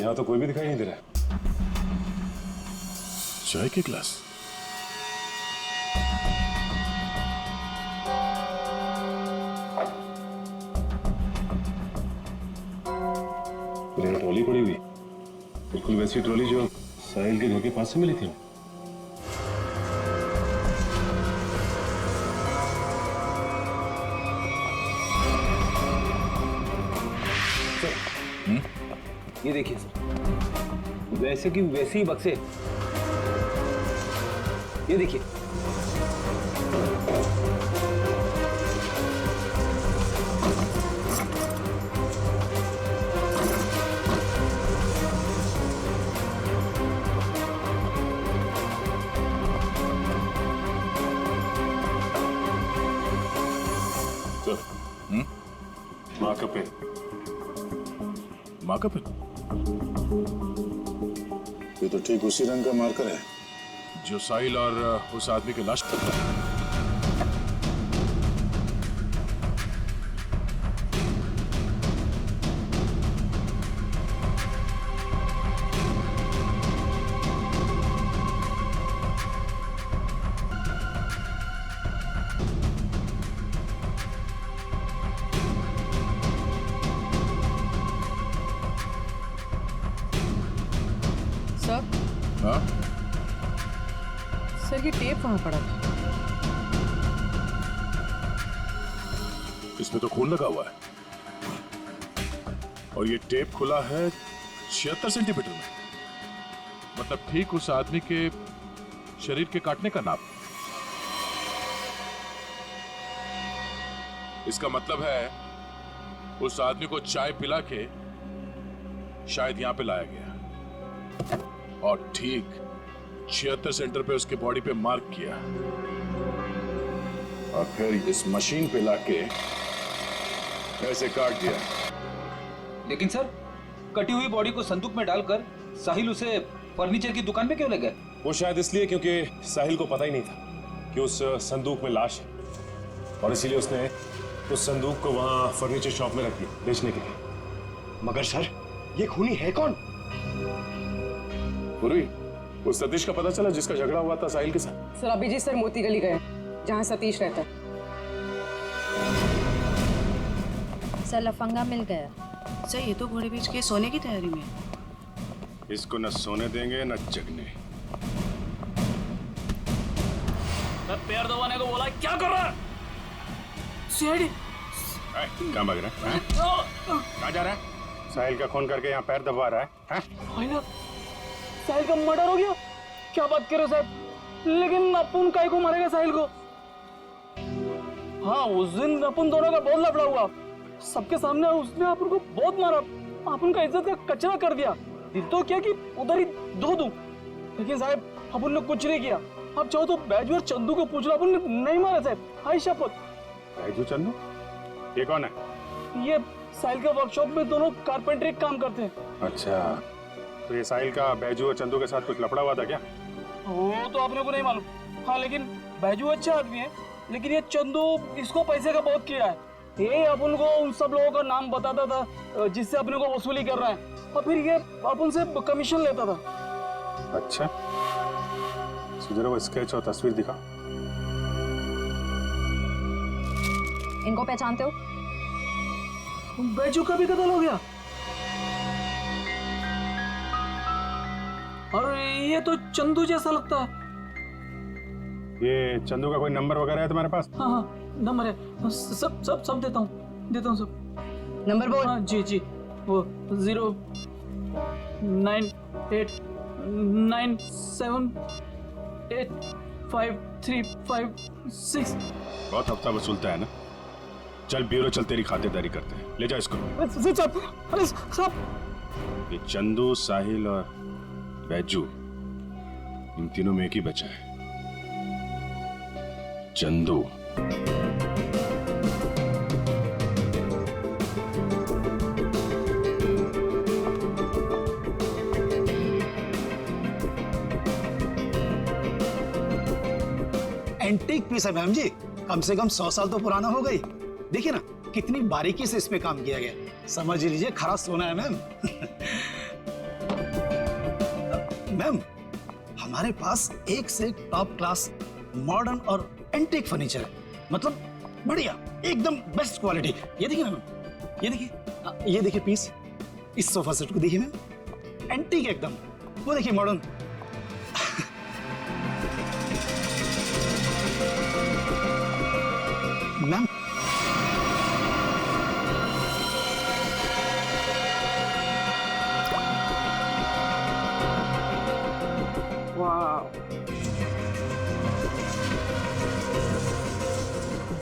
यहाँ तो कोई भी दिखाई नहीं दे रहा। चाय के ग्लास। मेरी ट्रॉली पड़ी हुई, बिल्कुल वैसी ट्रॉली जो साहिल के घर के पास से मिली थी। ये देखिए सर, वैसे की वैसे ही बक्से, ये देखिए। माँ का पेन। माँ का पेन? ये तो ठीक उसी रंग का मार्कर है जो साहिल और उस आदमी के लाश पर था। सर, हाँ? सर ये टेप वहां पड़ा था। इसमें तो खून लगा हुआ है और ये टेप खुला है 76 सेंटीमीटर में, मतलब ठीक उस आदमी के शरीर के काटने का नाप। इसका मतलब है उस आदमी को चाय पिला के शायद यहां पे लाया गया और ठीक 76 सेंटर पे उसके बॉडी पे मार्क किया और फिर इस मशीन पे लाके ऐसे काट दिया। लेकिन सर, कटी हुई बॉडी को संदूक में डालकर साहिल उसे फर्नीचर की दुकान में क्यों ले गए? वो शायद इसलिए क्योंकि साहिल को पता ही नहीं था कि उस संदूक में लाश है और इसीलिए उसने उस संदूक को वहां फर्नीचर शॉप में रख दिया बेचने के लिए। मगर सर, ये खूनी है कौन? पूर्वी, उस सतीश का पता चला जिसका झगड़ा हुआ था साहिल के साथ? सर अभी जी सर मोती गली गए जहाँ सतीश रहता है। सर लफंगा मिल गया। सर ये तो घोड़े बेच के सोने की तैयारी में है। इसको न सोने देंगे न जगने। पैर दबाने को बोला, क्या कर रहा है? कहाँ भाग रहा है? कहाँ जा रहा है? साहिल का खून करके यहाँ पैर दबा रहा है? साहिल का मर्डर हो गया? क्या बात कर रहे हो साहब? लेकिन अपन काहे को मारेगा साहिल को? हाँ, उस दिन अपन दोनों का बहुत लफड़ा हुआ, सबके सामने उसने अपन को बहुत मारा, अपन का इज्जत का कचरा कर दिया। दिल तो क्या कि उधर ही धो दूं, लेकिन साहब अपन ने कुछ नहीं किया। आप चाहो तो बैजू और चंदू को पूछ लो, अपन ने नहीं मारा साहब, हाय शपथ। बैजू चंदू? ये कौन है? ये साहिल के वर्कशॉप में दोनों कारपेंटरी काम करते हैं। अच्छा, तो ये साहिल का बैजू और चंदू के साथ कुछ लफड़ा हुआ था क्या? वो तो आपने को नहीं मालूम। हाँ, लेकिन बैजू अच्छा आदमी है, लेकिन ये चंदू इसको पैसे का बहुत किया है। ये अपन को उन सब लोगों का नाम बताता था जिससे अपने को वसूली कर रहा है, और फिर ये अपन से कमीशन लेता था। अच्छा, जरा वो स्केच और तस्वीर दिखा। इनको पहचानते हो? बैजू का भी कत्ल हो गया? और ये तो चंदू जैसा लगता है। ये चंदू का कोई नंबर वगैरह है तुम्हारे पास? हाँ हाँ, नंबर है, सब देता हूँ सब। नंबर बोल। हाँ जी जी, वो 09897853556। बहुत हफ्ता वसूलता है ना। चल ब्यूरो चल, तेरी खातिरदारी करते हैं। ले जा इसको। अरे साहब, ये चंदू, साहिल और बैजू, इन तीनों में एक ही बचा है, चंदू। एंटीक पीस है मैम जी, कम से कम 100 साल तो पुराना हो गई। देखिए ना कितनी बारीकी से इस पे काम किया गया, समझ लीजिए खरा सोना है मैम। मैम, हमारे पास एक से एक टॉप क्लास मॉडर्न और एंटीक फर्नीचर है, मतलब बढ़िया, एकदम बेस्ट क्वालिटी। ये देखिए मैम, ये देखिए, ये देखिए पीस, इस सोफा सेट को देखिए मैम, एंटीक एकदम, वो देखिए मॉडर्न। Ma'am,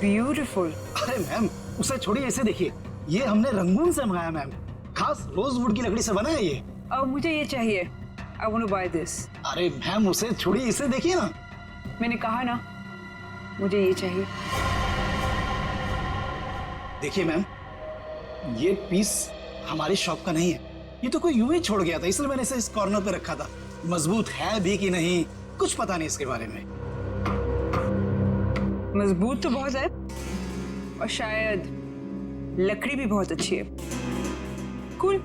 beautiful. अरे मैम, उसे छोड़िए, इसे देखिए, ये हमने रंगून से मंगाया मैम, खास रोजवुड की लकड़ी से बना है ये। अब मुझे ये चाहिए, I want to buy this. अरे मैम, उसे छोड़िए, इसे देखिए ना। मैंने कहा ना, मुझे ये चाहिए। देखिए मैम, ये पीस हमारी शॉप का नहीं है, ये तो कोई यूं ही छोड़ गया था, इसलिए मैंने इसे इस कॉर्नर पे रखा था। मजबूत है भी कि नहीं कुछ पता नहीं इसके बारे में। मजबूत तो बहुत है और शायद लकड़ी भी बहुत अच्छी है। कूल।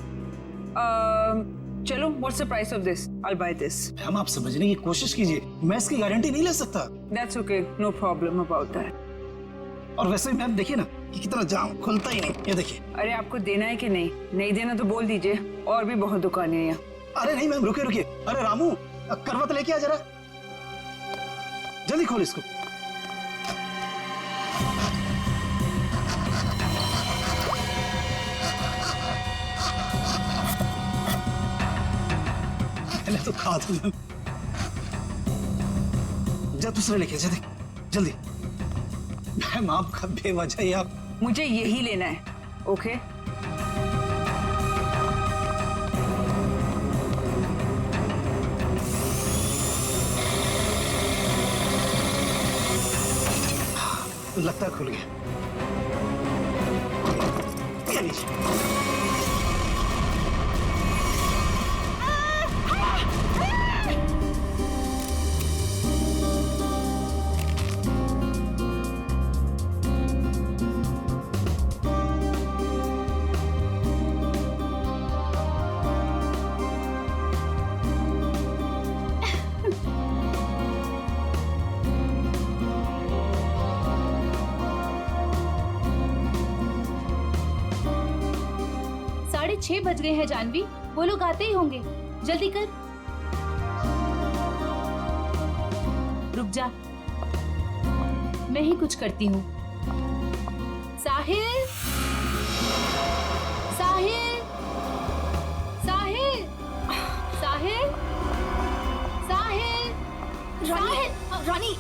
चलो, what's the price of this? I will by this. Ma'am, आप समझने की कोशिश कीजिए, मैं इसकी गारंटी नहीं ले सकता। That's okay, no problem about that. और वैसे मैम देखिए ना कि कितना जाम, खुलता ही नहीं, ये देखिए। अरे आपको देना है कि नहीं? नहीं देना तो बोल दीजिए, और भी बहुत दुकानें हैं यहाँ। अरे नहीं मैम, रुकिए रुकिए। अरे रामू, करवत लेके आ जरा, जल्दी खोल इसको। मैंने तो कहा था मैम। जा दूसरे लेके, जल्दी जल्दी। मैम, आपका बेवजह ही आप। मुझे यही लेना है, ओके? लगता है खुल गया। ये लीजिए। साढ़े 6 बज गए हैं जानवी, वो लोग आते ही होंगे, जल्दी कर। रुक जा, मैं ही कुछ करती हूँ। साहिल, साहिल, साहिल, साहिल, साहिल, साहिल। रानी,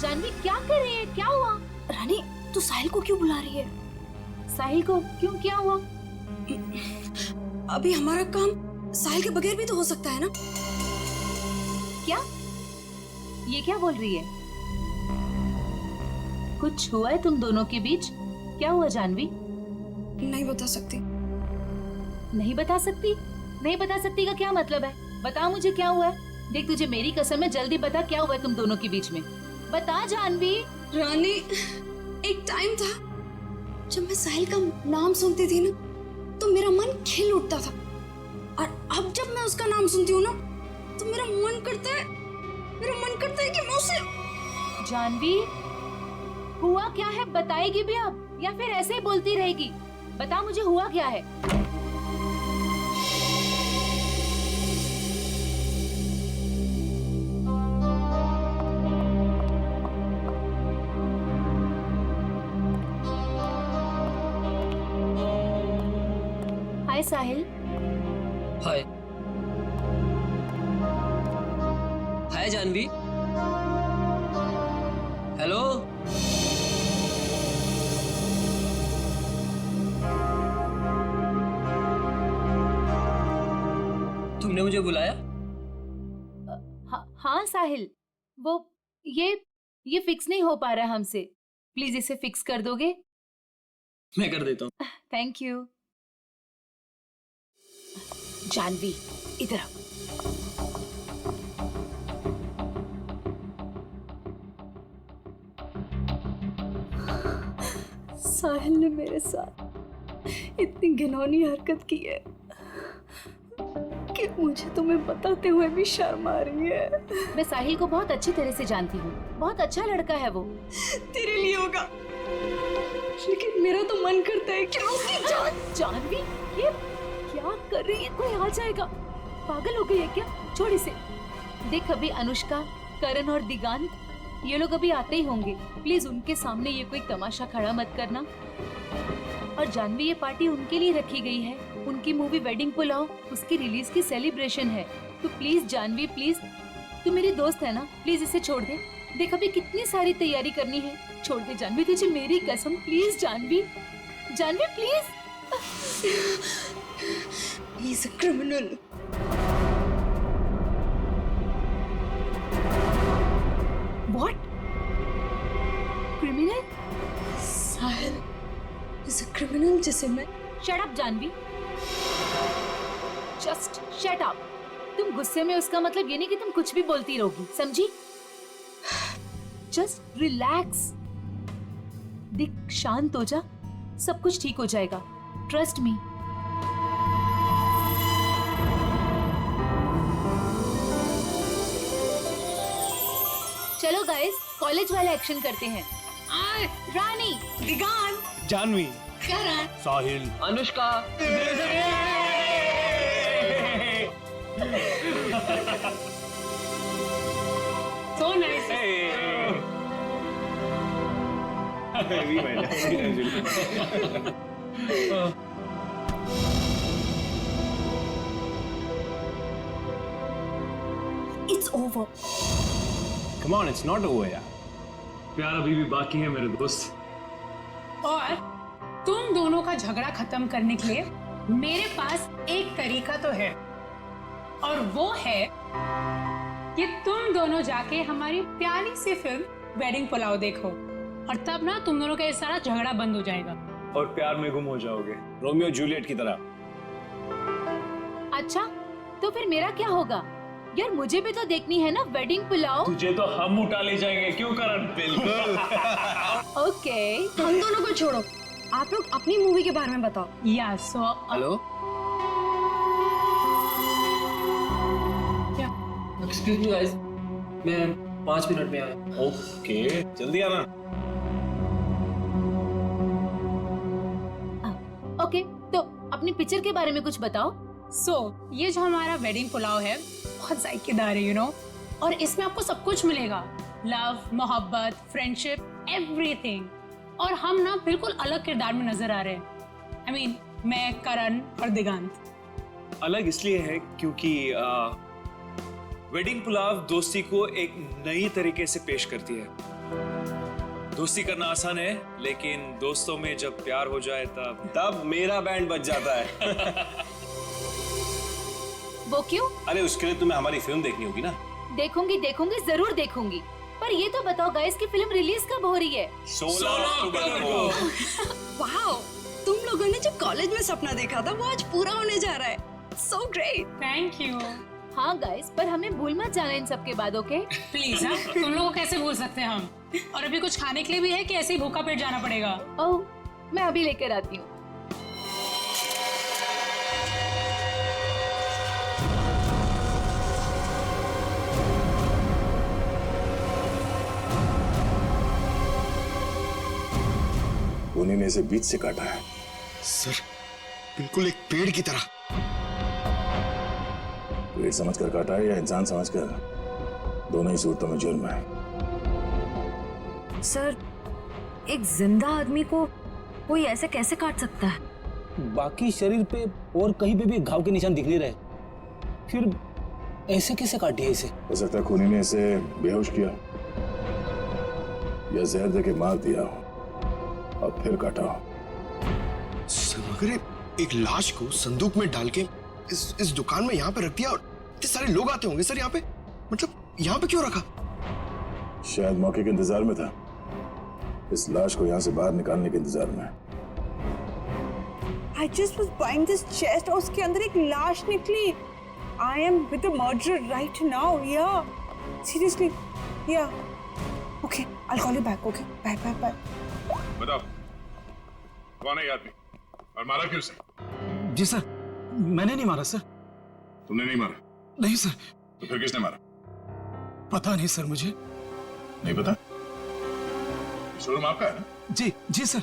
जानवी क्या कर रही है? क्या हुआ? रानी, तू साहिल को क्यों बुला रही है? साहिल को क्यों? क्या हुआ? अभी हमारा काम साहिल के बगैर भी तो हो सकता है ना? क्या? ये क्या बोल रही है? कुछ हुआ है तुम दोनों के बीच? क्या हुआ जानवी? नहीं बता सकती। नहीं बता सकती? नहीं बता सकती का क्या मतलब है? बता मुझे क्या हुआ है। देख, तुझे मेरी कसम है, जल्दी बता क्या हुआ है तुम दोनों के बीच में। बता जानवी। रानी, एक टाइम था जब मैं साहिल का नाम सुनती थी ना, तो मेरा मन खिल उठता था, और अब जब मैं उसका नाम सुनती हूँ ना, तो मेरा मन करता है कि मैं उसे। जानवी, हुआ क्या है? बताएगी भी अब या फिर ऐसे ही बोलती रहेगी? बता मुझे, हुआ क्या है? हाय साहिल। हाय। हाय जानवी। हेलो। तुमने मुझे बुलाया? हाँ साहिल, वो ये फिक्स नहीं हो पा रहा हमसे, प्लीज इसे फिक्स कर दोगे? मैं कर देता हूँ। Thank you. जानवी, इधर आओ। साहिल ने मेरे साथ इतनी घिनौनी हरकत की है कि मुझे तुम्हें बताते हुए भी शर्म आ रही है। मैं साहिल को बहुत अच्छी तरह से जानती हूँ, बहुत अच्छा लड़का है वो। तेरे लिए होगा, लेकिन मेरा तो मन करता है कि उसकी जान। जानवी, ये क्या कर रही है? कोई आ जाएगा। पागल हो गई है क्या? छोड़ इसे। देख, अभी अनुष्का, करण और दिगांत ये लोग अभी आते ही होंगे। प्लीज उनके सामने ये कोई तमाशा खड़ा मत करना। और जानवी, ये पार्टी उनके लिए रखी गई है। उनकी मूवी वेडिंग पुलाव, उसकी रिलीज की सेलिब्रेशन है। तो प्लीज जानवी, प्लीज, तू मेरी दोस्त है ना, प्लीज इसे छोड़ दे। देख, अभी कितनी सारी तैयारी करनी है। छोड़ दे जानवी, तुझे मेरी कसम। Please Janvi, Janvi please. He is a criminal. What? Criminal? Sahil is a criminal जिसे मैं। Shut up Janvi. Just shut up। तुम गुस्से में, उसका मतलब ये नहीं कि तुम कुछ भी बोलती रहोगी, समझी? Just relax। दिख, शांत हो जा, सब कुछ ठीक हो जाएगा। Trust me। चलो गाइस, कॉलेज वाला एक्शन करते हैं। रानी, दिगांत, जानवी, करण, साहिल, Anushka. so nice। It's over। Come on, it's not over यार। प्यार अभी भी बाकी है मेरे दोस्त। और तुम दोनों का झगड़ा खत्म करने के लिए मेरे पास एक तरीका तो है, और वो है कि तुम दोनों जाके हमारी प्यारी सी फिल्म वेडिंग पुलाव देखो, और तब ना तुम दोनों का ये सारा झगड़ा बंद हो जाएगा। और प्यार में गुम हो जाओगे, रोमियो जूलियट की तरह। अच्छा, तो फिर मेरा क्या होगा? यार, मुझे भी तो देखनी है ना वेडिंग पुलाव। तुझे तो हम उठा ले जाएंगे, क्यों करण? बिल्कुल। ओके, हम दोनों को छोड़ो, आप लोग अपनी मूवी के बारे में बताओ। या so hello, excuse me guys, मैं 5 मिनट में आया। ओके, जल्दी आना। ओके, तो अपनी पिक्चर के बारे में कुछ बताओ। ये जो हमारा वेडिंग पुलाव है बहुत जायकेदार है, यू नो, और इसमें आपको सब कुछ मिलेगा। लव, मोहब्बत, फ्रेंडशिप, एवरीथिंग। और हम ना बिल्कुल अलग किरदार में नजर आ रहे हैं। I mean, मैं, करण और दिगांत। अलग इसलिए है क्योंकि वेडिंग पुलाव दोस्ती को एक नई तरीके से पेश करती है। दोस्ती करना आसान है, लेकिन दोस्तों में जब प्यार हो जाए तब मेरा बैंड बज जाता है। वो क्यों? अरे उसके लिए तुम्हें हमारी फिल्म देखनी होगी ना। देखूंगी, जरूर देखूंगी। पर ये तो बताओ गाइस कि फिल्म रिलीज कब हो रही है? 16 अक्टूबर को। वाओ, तुम लोगों ने जो कॉलेज में सपना देखा था वो आज पूरा होने जा रहा है। So great. Thank you. हाँ गाइस, पर हमें भूल मत जाना इन सब के बाद, ओके? प्लीज। तुम लोगों को कैसे भूल सकते हैं हम? और अभी कुछ खाने के लिए भी है कि ऐसे ही भूखा पेट जाना पड़ेगा? ओह, मैं अभी लेकर आती हूँ। उन्हीं ने इसे बीच से काटा है। सर, बिल्कुल एक पेड़ की तरह। पेड़ समझकर काटा है या इंसान समझकर? दोनों ही सूरतों में जुर्म है। सर, एक जिंदा आदमी को कोई ऐसे कैसे काट सकता है? बाकी शरीर पे और कहीं पे भी घाव के निशान दिख नहीं रहे, फिर ऐसे कैसे काट दिया इसे? हो सकता है खूनी ने इसे बेहोश किया या जहर देके मार दिया हो और फिर काटा हो। सर, अगर एक लाश को संदूक में डाल के इस दुकान में यहाँ पे रख दिया और इतने सारे लोग आते होंगे सर यहाँ पे, मतलब यहाँ पे क्यों रखा? शायद मौके के इंतजार में था, इस लाश को यहाँ से बाहर निकालने के इंतजार में। I just was buying this chest और उसके अंदर एक लाश निकली। I am with the murderer right now. Yeah, seriously. Yeah. Okay, I'll call you back. Okay, bye, bye, bye. बताओ, कौन है ये आदमी और मारा क्यों से? जी सर, मैंने नहीं मारा सर। तुमने नहीं मारा? नहीं सर। तो फिर किसने मारा? पता नहीं सर, मुझे नहीं पता। शोरूम आपका है ना? जी जी सर।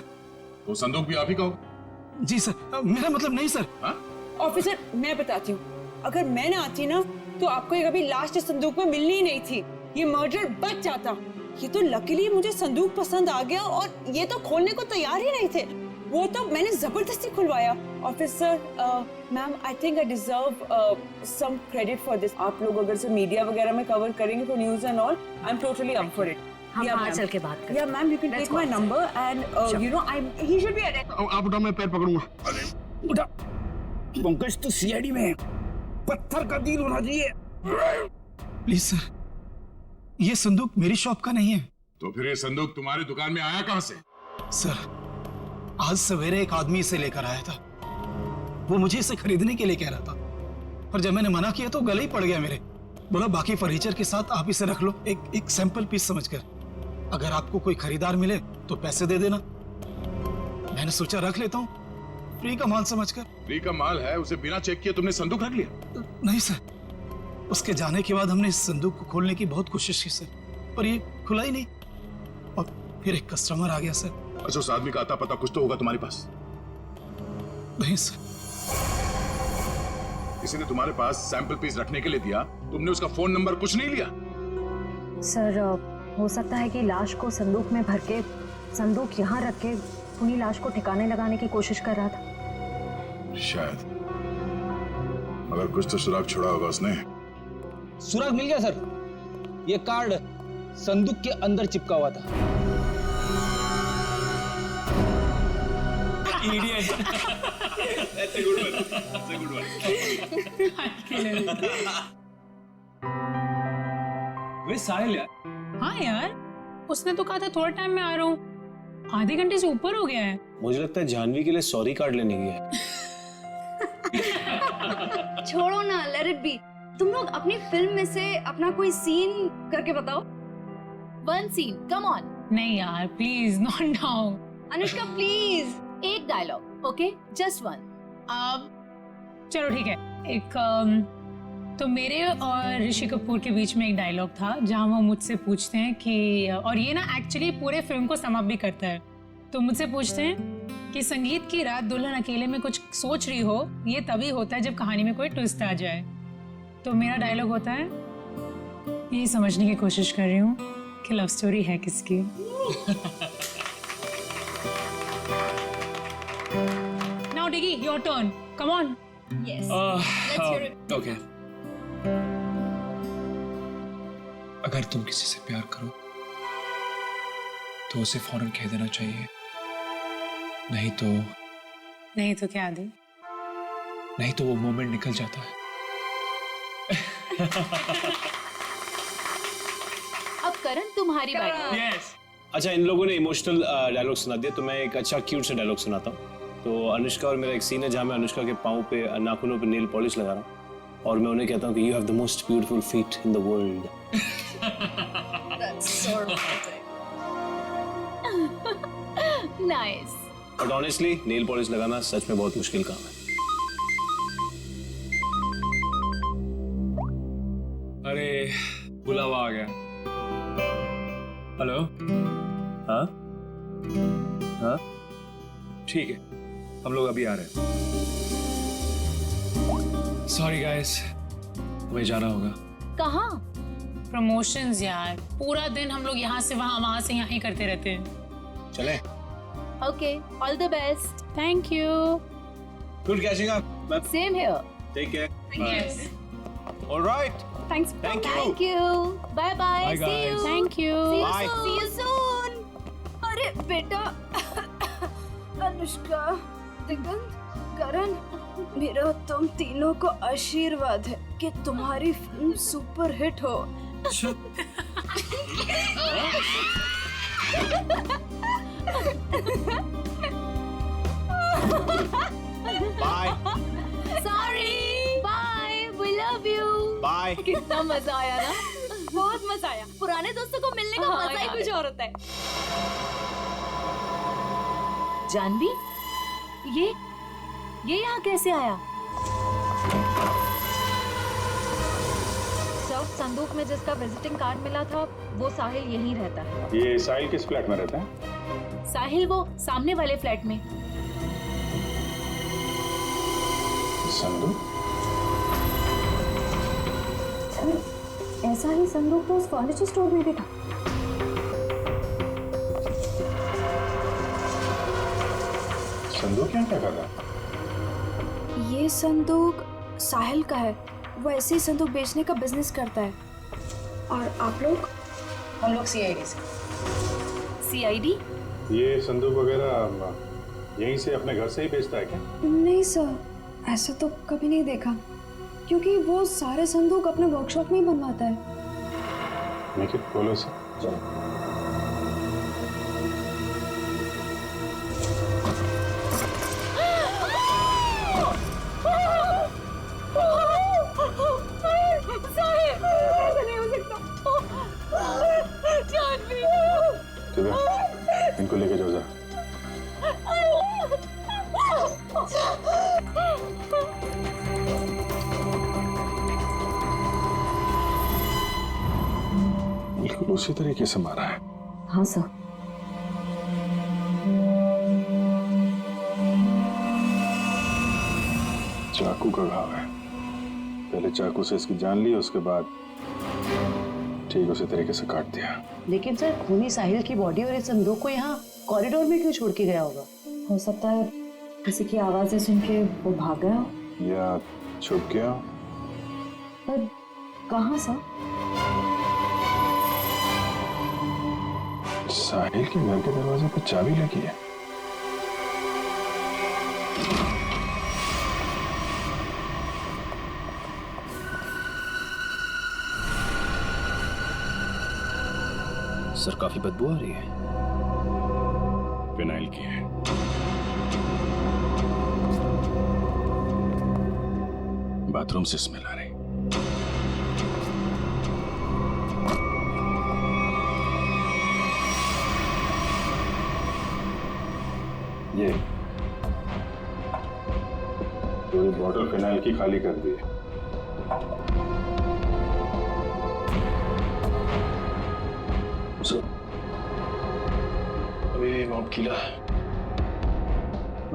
तो संदूक भी आप ही का होगा? जी सर, मेरा मतलब नहीं सर। ऑफिसर मैं बताती हूँ, अगर मैं ना आती ना तो आपको ये कभी लाश इस संदूक में मिलनी ही नहीं थी, ये मर्डर बच जाता। ये तो लकीली मुझे संदूक पसंद आ गया और ये तो खोलने को तैयार ही नहीं थे, वो तो मैंने जबरदस्ती खुलवाया। Officer ma'am I think I deserve some credit for this. आप लोग अगर से मीडिया वगैरह में कवर करेंगे for news and all, I am totally up for it. हम बाहर चल के बात करें। या ma'am you can take my number and you know I he should be arrested. आप उठा, मैं पैर पकड़ूंगा। उठा। पंकज तो सीआईडी में है, पत्थर का दिल होना चाहिए। प्लीज सर, ये संदूक मेरी शॉप का नहीं है। तो फिर ये संदूक तुम्हारी दुकान में आया कहां से? सर, आज सवेरे एक आदमी इसे लेकर आया था, वो मुझे इसे खरीदने के लिए कह रहा था, पर जब मैंने मना किया तो गले ही पड़ गया मेरे। बोला बाकी फर्नीचर के साथ आप इसे रख लो, एक सैंपल पीस समझकर, अगर आपको कोई खरीदार मिले तो पैसे दे देना। मैंने सोचा रख लेता हूँ, फ्री का माल समझकर। फ्री का माल है, उसे बिना चेक किए तुमने संदूक रख लिया? नहीं सर, उसके जाने के बाद हमने इस संदूक को खोलने की बहुत कोशिश की सर, पर ये खुला ही नहीं। और फिर एक कस्टमर आ गया सर। अच्छा, उस आदमी का अता पता कुछ तो होगा तुम्हारे पास? नहीं सर। किसी ने तुम्हारे पास सैंपल पीस रखने के लिए दिया, तुमने उसका फोन नंबर कुछ नहीं लिया? सर हो सकता है कि लाश को संदूक में भर के संदूक यहाँ रख के उन्हीं लाश को ठिकाने लगाने की कोशिश कर रहा था। शायद, मगर कुछ तो सुराग छोड़ा होगा उसने। सुराग मिल गया सर, ये कार्ड संदूक के अंदर चिपका हुआ था। Idiot. That's a good one. That's a good one. वे साहिल यार। हाँ यार, उसने तो कहा था थोड़ा टाइम में आ रहा हूँ, आधे घंटे से ऊपर हो गया है। मुझे लगता है जानवी के लिए सॉरी कार्ड लेने गया है। छोड़ो ना, लेट इट बी। तुम लोग अपनी फिल्म में से अपना कोई सीन करके बताओ। One scene, come on. नहीं यार, please not now. Anushka please, एक डायलॉग, ओके, जस्ट वन। अब चलो ठीक है, एक तो मेरे और ऋषि कपूर के बीच में एक डायलॉग था जहां वो मुझसे पूछते हैं कि, और ये ना एक्चुअली पूरे फिल्म को सम अप भी करता है, तो मुझसे पूछते हैं कि संगीत की रात दुल्हन अकेले में कुछ सोच रही हो, ये तभी होता है जब कहानी में कोई ट्विस्ट आ जाए। तो मेरा डायलॉग होता है, यही समझने की कोशिश कर रही हूँ कि लव स्टोरी है किसकी। Now Diggy, your turn. Come on. Yes. Let's hear it. Okay. अगर तुम किसी से प्यार करो तो उसे फौरन कह देना चाहिए, नहीं तो क्या दे? नहीं तो वो मोमेंट निकल जाता है। अब करण तुम्हारी बारी। Yes. अच्छा, इन लोगों ने इमोशनल डायलॉग सुना दिया, तो मैं एक अच्छा क्यूट सा डायलॉग सुनाता हूँ। तो अनुष्का और मेरा एक सीन है जहाँ मैं अनुष्का के पाँव पे, नाखूनों पे नेल पॉलिश लगा रहा हूँ और मैं उन्हें कहता हूँ कि you have the most beautiful feet in the world. That's so romantic. Nice. But honestly nail polish लगाना सच में बहुत मुश्किल काम है। अरे बुलावा आ गया। हेलो। हाँ हाँ ठीक है, हम लोग अभी आ रहे हैं। सॉरी गाइस, हमें जाना होगा। कहाँ? प्रमोशंस यार, पूरा दिन हम लोग यहाँ से वहाँ से यहाँ ही करते रहते हैं। चलें? Okay, all the best. Thank you. Good catching up. Same here. Take care. Yes. All right. Thanks. Thank you. Thank you. Bye bye. Bye, See guys. you. Thank you. See you Bye. soon. See you soon. अरे बेटा, अनुष्का, दिगंत, करण, मेरा तुम तीनों को आशीर्वाद है कि तुम्हारी फिल्म सुपर हिट हो। Bye. Sorry. Bye. We love you. Bye. कितना मजा आया ना? बहुत मजा आया। पुराने दोस्तों को मिलने का मजा ही कुछ और होता है। जानवी, ये यहाँ कैसे आया? लास्ट संदूक में जिसका विजिटिंग कार्ड मिला था वो साहिल यहीं रहता है। ये साहिल किस फ्लैट में रहता है? साहिल वो सामने वाले फ्लैट में। संदूक? सर ऐसा ही संदूक तो उस फर्नीचर स्टोर में भी था। संदूक यहाँ क्या कर रहा है? ये संदूक साहिल का है। वो ऐसे ही संदूक बेचने का बिजनेस करता है। और आप लोग? हम लोग सीआईडी से। सीआईडी? ये संदूक वगैरह यहीं से अपने घर से ही बेचता है क्या? नहीं सर, ऐसा तो कभी नहीं देखा, क्योंकि वो सारे संदूक अपने वर्कशॉप में ही बनवाता है। निखिल बोलो इसे। चलो। इनको लेके जाओ जरा। बिल्कुल उसी तरीके से मारा है। हाँ सर। चाकू का घाव है। पहले चाकू से इसकी जान ली, उसके बाद ठीक उसी तरीके से काट दिया। लेकिन सर खूनी साहिल की बॉडी और इस संदूक को यहाँ कॉरिडोर में क्यों छोड़ के गया होगा? हो सकता है किसी की आवाजें सुन के वो भाग गया हो। या छुप गया। पर कहाँ सर? साहिल के घर के दरवाजे पर चाबी लगी है। सर काफी बदबू आ रही है। फिनाइल की है। बाथरूम से स्मेल आ रही। ये पूरी बॉटल फिनाइल की खाली कर दी है। अभी मॉब किला।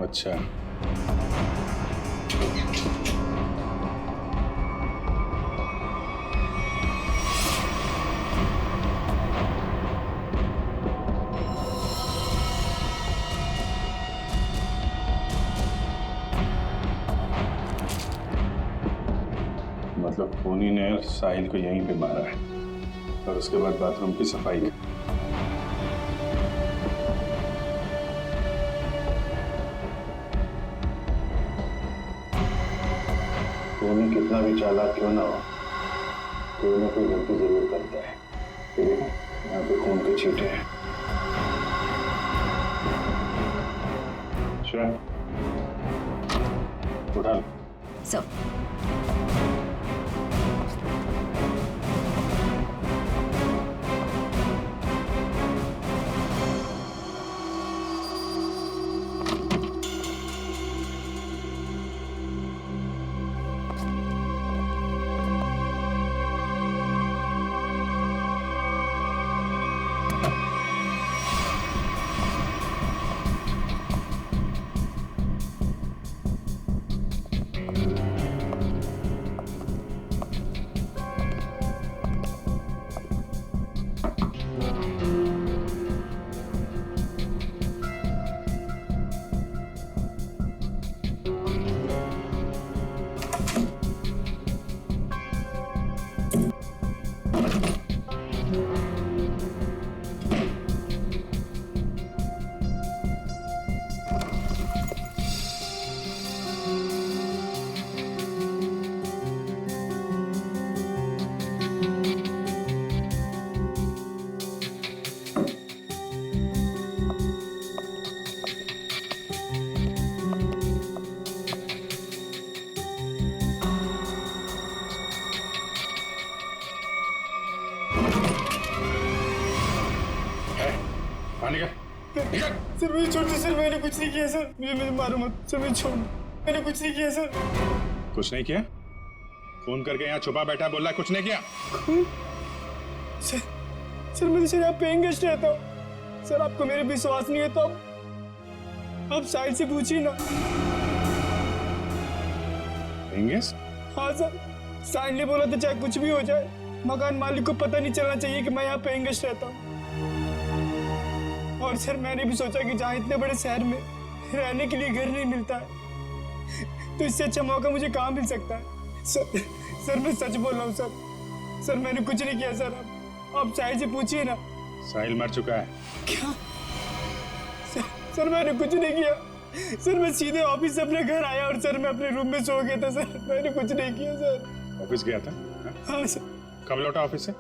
अच्छा, मतलब खूनी ने साहिल को यहीं पे मारा है और उसके बाद बाथरूम की सफाई की। खूनी कितना भी चालाक क्यों ना हो, कोई ना कोई गलती जरूर करता है। ये देखो, यहाँ पे खून के छींटे हैं। अच्छा, उठा लो। सर सर मुझे छोड़ दो सर, मैंने कुछ नहीं किया सर, मुझे मारो मत सर, मुझे छोड़ दो, मैंने कुछ नहीं किया सर। कुछ नहीं किया? फोन करके यहाँ छुपा बैठा बोला कुछ नहीं किया? सर मैं तो यहाँ पेइंग गेस्ट रहता हूँ। सर आपको मेरे विश्वास नहीं है तो आप साहिल से पूछिए ना। Paying guest? हाँ सर, साहिल ने बोला तो चाहे कुछ भी हो जाए मकान मालिक को पता नहीं चलना चाहिए कि मैं यहाँ पेइंग गेस्ट रहता हूँ। और सर मैंने भी सोचा कि जहाँ इतने बड़े शहर में रहने के लिए घर नहीं मिलता है तो इससे अच्छा मौका मुझे कहाँ मिल सकता है। सर मैं सच बोल रहा हूँ सर मैंने कुछ नहीं किया सर। आप साहिल से पूछिए ना। साहिल मर चुका है। क्या? सर मैंने कुछ नहीं किया सर। मैं सीधे ऑफिस से अपने घर आया और सर मैं अपने रूम में सो गया था सर। मैंने कुछ नहीं किया सर। ऑफिस गया था? हाँ सर। कब लौटा ऑफिस से?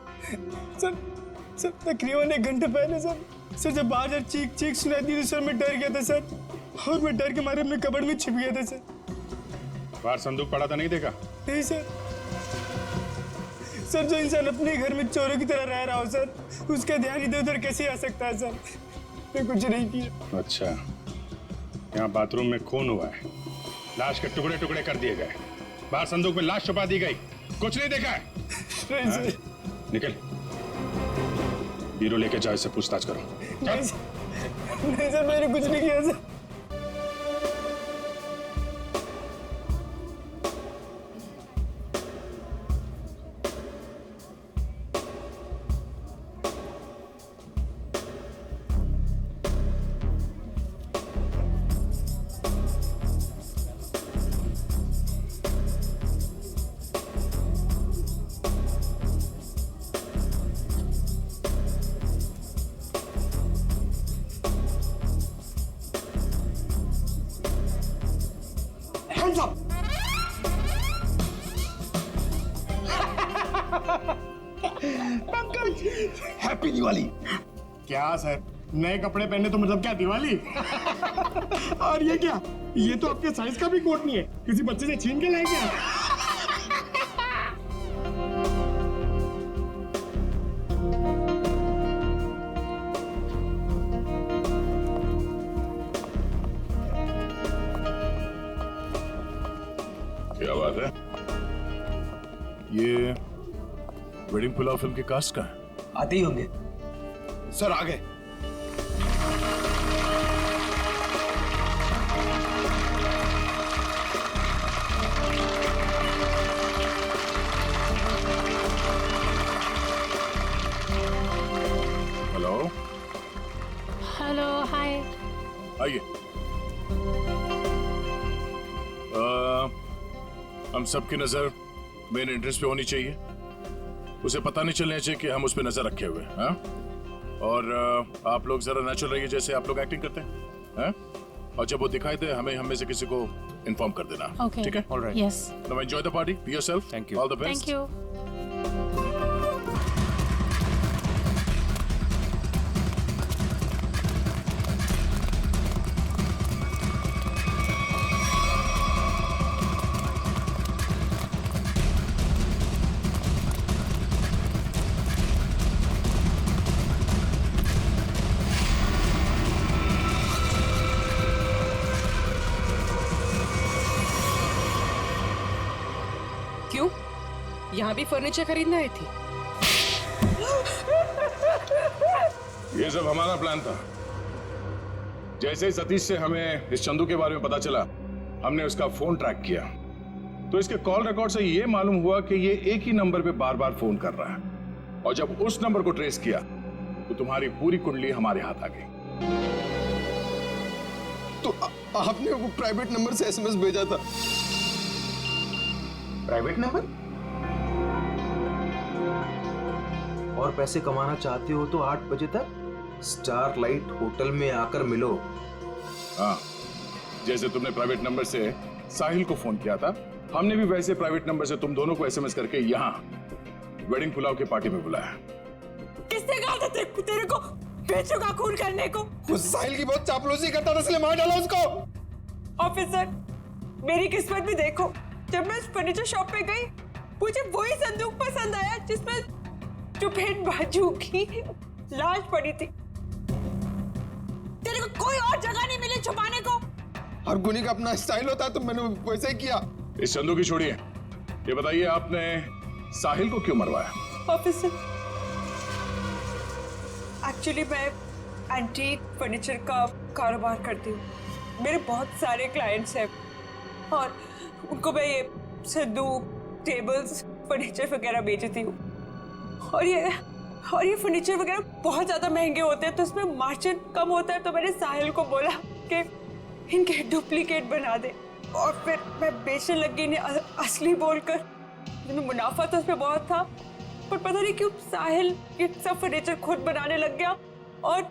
सर तकरीबन 1 घंटे पहले सर। जब बाहर चीख सुनाई दी तो सर मैं डर गया था सर। और मैं डर के मारे अपने कबर्ड में छिप गया था सर। बाहर संदूक पड़ा था, नहीं देखा? नहीं सर। जो इंसान अपने घर में चोरों की तरह रह रहा हो सर, उसका ध्यान इधर उधर कैसे आ सकता है सर। मैं कुछ नहीं किया। अच्छा, यहाँ बाथरूम में खून हुआ है, लाश के टुकड़े टुकड़े कर दिए गए, बाहर संदूक में लाश छुपा दी गई, कुछ नहीं देखा है? नहीं सर। निकल, बीरो लेके जाओ, इससे पूछताछ करो। नहीं सर मैंने कुछ नहीं किया सर। हैप्पी दिवाली। क्या सर, नए कपड़े पहने तो मतलब क्या दिवाली? और ये क्या, ये तो आपके साइज का भी कोट नहीं है, किसी बच्चे से छीन के लाए क्या? क्या बात है? ये वेडिंग पुलाव फिल्म के कास्ट का है? आते ही होंगे सर। आ गए। हेलो हेलो, हाय। आइए। हम सबकी नजर मेन एंट्रेंस पे होनी चाहिए, उसे पता नहीं चलना चाहिए कि हम उस पर नजर रखे हुए हैं। हाँ? और आप लोग जरा नेचुरल रहिए, जैसे आप लोग एक्टिंग करते हैं। हाँ? और जब वो दिखाई दे हमें से किसी को इन्फॉर्म कर देना। Okay. ठीक है? Alright. Yes. Now enjoy the party. Be yourself. Thank you. All the best. Thank you. क्यों? यहाँ भी फर्नीचर खरीदने आई थी? ये सब हमारा प्लान था। जैसे ही सतीश से हमें इस चंदू के बारे में पता चला, हमने उसका फोन ट्रैक किया, तो इसके कॉल रिकॉर्ड से ये मालूम हुआ कि ये एक ही नंबर पे बार बार फोन कर रहा है। और जब उस नंबर को ट्रेस किया तो तुम्हारी पूरी कुंडली हमारे हाथ आ गई। तो आपने वो प्राइवेट नंबर से एसएमएस भेजा था? Private number? और पैसे कमाना चाहते हो तो 8 बजे तक स्टारलाइट होटल में आकर मिलो। हाँ, जैसे तुमने प्राइवेट नंबर से साहिल को फोन किया था, हमने भी वैसे प्राइवेट नंबर से तुम दोनों को एसएमएस करके यहाँ वेडिंग पुलाव की पार्टी में बुलाया। किसने कहा था तेरे को बेचों का खून करने को? वो साहिल की बहुत चापलूसी करता था, इसलिए मार डाला उसको। ऑफिसर, मेरी किस्मत भी देखो, जब मैं फर्नीचर शॉप पे गई मुझे वही संदूक पसंद आया जिसमें चुपेट बाजू की लाश पड़ी थी। तेरे को कोई और जगह नहीं मिली छुपाने को? हर गुनी का अपना स्टाइल होता है, तो मैंने वैसे ही किया। इस संदूक की छोड़िए, ये बताइए आपने साहिल को क्यों मरवाया? ऑफिसर, एक्चुअली मैं एंटीक फर्नीचर का कारोबार करती हूँ। मेरे बहुत सारे क्लाइंट्स हैं और उनको मैं ये संदूक, टेबल्स, फर्नीचर वगैरह बेचती हूँ। और ये फर्नीचर वगैरह बहुत ज़्यादा महंगे होते हैं, तो इसमें मार्जिन कम होता है। तो मैंने साहिल को बोला कि इनके डुप्लीकेट बना दे, और फिर मैं बेचने लगी इन्हें असली बोलकर। जिसमें मुनाफा तो उसमें बहुत था, पर पता नहीं क्यों साहिल ये सब फर्नीचर खुद बनाने लग गया और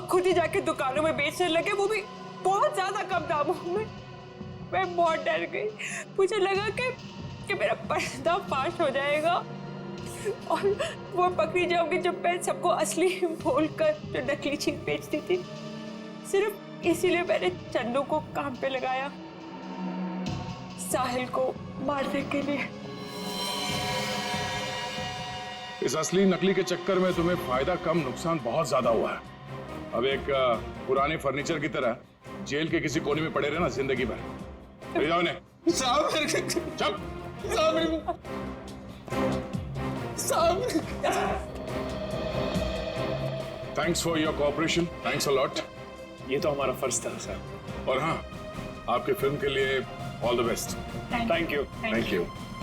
खुद ही जाके दुकानों में बेचने लगे, वो भी बहुत ज़्यादा कम दामों में। मैं बहुत डर गई, मुझे लगा कि मेरा पर्दाफाश हो जाएगा और वो पकड़ी जाऊंगी जब मैं सबको असली बोलकर जो नकली चीज बेचती थी। सिर्फ इसीलिए मैंने चंदू को काम पे लगाया, साहिल को मारने के लिए। इस असली नकली के चक्कर में तुम्हें फायदा कम, नुकसान बहुत ज्यादा हुआ है। अब एक पुराने फर्नीचर की तरह जेल के किसी कोने में पड़े रहना जिंदगी भर। ले जाओ इन्हें। चुप। Thanks for your cooperation, thanks a lot. ये तो हमारा फर्ज था सर। और हाँ, आपके फिल्म के लिए all the best. Thank you. Thank you.